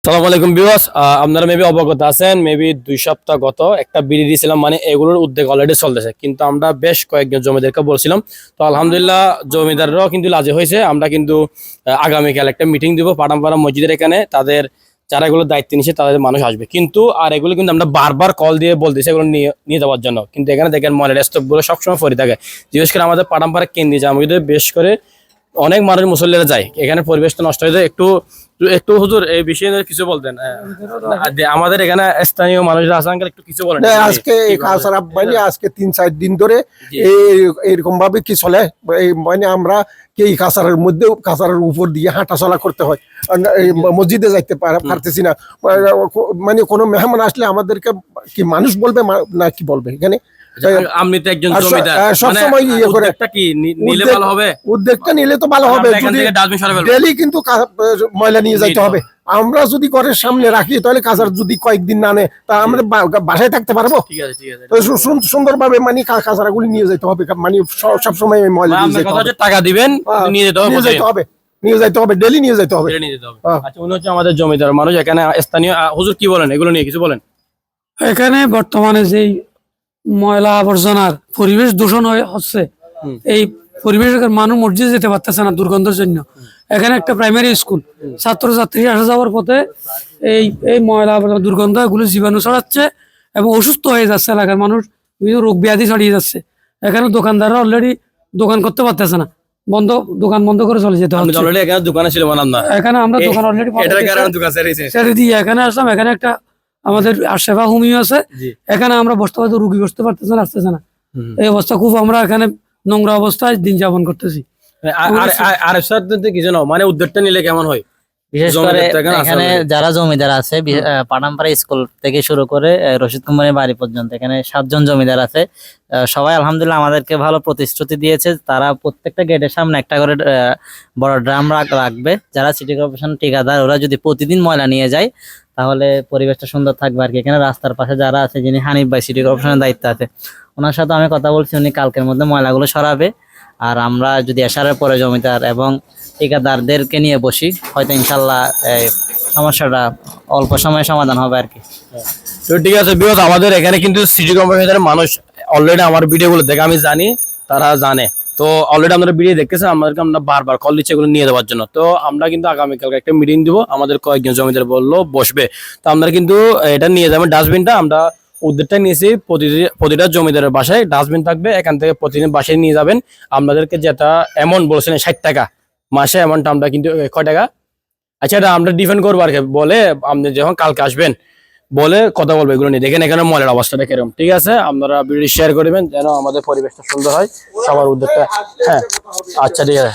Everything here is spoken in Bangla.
সালাম আলাইকুম ভিউয়ার্স, আপনারা মেবি অবগত আছেন। মেবি 2 সপ্তাহ গত একটা বিডি দিয়েছিলাম, মানে এগুলোর উদ্যোগ অলরেডি চলতেছে, কিন্তু আমরা বেশ কয়েকজন জমিদারকে বলছিলাম। তো আলহামদুলিল্লাহ জমিদাররাও কিন্তু রাজি হয়েছে। আমরা কিন্তু আগামীকাল একটা মিটিং দিব পাঠানপাড়া মসজিদের এখানে। তাদের যারা এগুলো দায়িত্ব নিচ্ছে তাদের মানুষ আসবে, কিন্তু আর এগুলো কিন্তু আমরা বারবার কল দিয়ে বলতেছি এগুলো নিয়ে যাওয়ার জন্য। কিন্তু এখানে দেখেন ময়লার স্তূপগুলো সবসময় পড়ে থাকে। বিশেষ করে আমাদের পাঠানপাড়া কেন্দ্রে জামুইদে বেশ করে অনেক মানুষ মুসল্লিরা যায়, এখানে পরিবেশটা নষ্ট হয়ে যায়। একটু একটু হুজুর এই বিষয়ে কিছু বলতেন। আমাদের এখানে স্থানীয় মানুষরা আছে, আঙ্কেল একটু কিছু বলেন। আজকে এই কালচার মানে আজকে 3-4 দিন ধরে এইরকম ভাবে কি চলে, এই মানে আমরা কি এই কালচারের মধ্যে কালচারের উপর দিয়ে হাঁটা চলা করতে হয়। এই মসজিদে যাইতে পারতেছি না, মানে কোনো মেহমান আসলে আমাদেরকে কি মানুষ বলবে না কি বলবে এখানে। আপনি তো একজন জমিদার, সবসময় ইয়ে করে উদ্যোগটা কি নিলে ভালো হবে? উদ্যোগটা নিলে তো ভালো হবে, ডেলি কিন্তু ময়লা নিয়ে যাইতে হবে। আমরা যদি ঘরের সামনে রাখি তাহলে কাজার যদি কয়েকদিন না নেয় তা আমরা বাসায় থাকতে পারবো। সুন্দরভাবে মানে কাজারাগুলি নিয়ে যেতে হবে, মানে সবসময় ময়লা টাকা দিবেন, নিয়ে যেতে হবে, নিয়ে যাইতে হবে, ডেলি নিয়ে যেতে হবে। আচ্ছা, উনি হচ্ছে আমাদের জমিদার মানুষ এখানে স্থানীয়। হুজুর কি বলেন এগুলো নিয়ে কিছু বলেন। এখানে বর্তমানে যেই ময়লা আবর্জনার পরিবেশ দূষণ হচ্ছে, এই পরিবেশ মানুষ মসজিদে যেতে পারতেছে না দুর্গন্ধের জন্য। এখানে একটা প্রাইমারি স্কুল, ছাত্রছাত্রী আসা যাওয়ার পথে এই এই ময়লা আবর্জনা দুর্গন্ধ এগুলো জীবাণু ছড়াচ্ছে এবং অসুস্থ হয়ে যাচ্ছে। এলাকার মানুষ বিভিন্ন রোগ ব্যাধি ছড়িয়ে যাচ্ছে। এখানে দোকানদাররা অলরেডি দোকান করতে পারতেছে না, দোকান বন্ধ করে চলে যেতে হচ্ছে। এখানে আমরা দোকান অলরেডি ছেড়ে দিয়ে এখানে আসলাম। এখানে একটা আমাদের সেবা হোমিও আছে, এখানে আমরা বসতে পারতে রুগী বসতে পারতেছে না, আসতেছে না। এই অবস্থা খুব, আমরা এখানে নোংরা অবস্থায় দিন যাপন করতেছি। মানে উদ্যোগটা নিলে কেমন হয়? বিশেষ করে এখানে যারা জমিদার আছে, পাঠানপাড়া স্কুল থেকে শুরু করে রশিদ কুমারের বাড়ি পর্যন্ত এখানে 7 জন জমিদার আছে। সবাই আলহামদুলিল্লাহ আমাদেরকে ভালো প্রতিশ্রুতি দিয়েছে। তারা প্রত্যেকটা গেটের সামনে একটা করে বড় ড্রাম রাখবে। যারা সিটি কর্পোরেশন ঠিকাদার ওরা যদি প্রতিদিন ময়লা নিয়ে যায় তাহলে পরিবেশটা সুন্দর থাকবে আর কি। এখানে রাস্তার পাশে যারা আছে, যিনি হানিফ ভাই সিটি কর্পোরেশনের দায়িত্ব আছে, ওনার সাথে আমি কথা বলছি, উনি কালকের মধ্যে ময়লাগুলো সরাবে। আর আমরা যদি এশারের পরে জমিদার এবং ঠিকাদারদেরকে নিয়ে বসি, হয়তো ইনশাল্লাহ সমস্যাটা অল্প সময়ে সমাধান হবে আর কি। তো ঠিক আছে বিকজ আমাদের এখানে কিন্তু সিটি কর্পোরেশনের মানুষ অলরেডি আমার ভিডিওগুলো দেখে, আমি জানি তারা জানে। তো অলরেডি আমরা ভিডিও দেখতেছেন, আমাদেরকে আমরা বারবার কল দিচ্ছি এগুলো নিয়ে যাওয়ার জন্য। তো আমরা কিন্তু আগামীকালকে একটা মিটিং দিব, আমাদের কয়েকজন জমিদার বললো বসবে। তো আমরা কিন্তু এটা নিয়ে যাবেন, ডাস্টবিনটা আমরা উদ্যোগটা নিয়েছি। প্রতিটা জমিদারের বাসায় ডাস্টবিন থাকবে, এখান থেকে প্রতিদিন বাসায় নিয়ে যাবেন। আপনাদেরকে যেটা অ্যামাউন্ট বলছেন 60 টাকা মাসে, অ্যামাউন্টটা আমরা কিন্তু কয় টাকা, আচ্ছা এটা আমরা ডিফেন্ড করবো আর কি। বলে আপনি যখন কালকে আসবেন বলে কথা বলবো এগুলো নিয়ে। দেখেন এখানে ময়লার অবস্থাটা কিরকম। ঠিক আছে, আপনারা ভিডিও শেয়ার করবেন যেন আমাদের পরিবেশটা সুন্দর হয়, সবার উদ্যোগটা। হ্যাঁ আচ্ছা ঠিক আছে।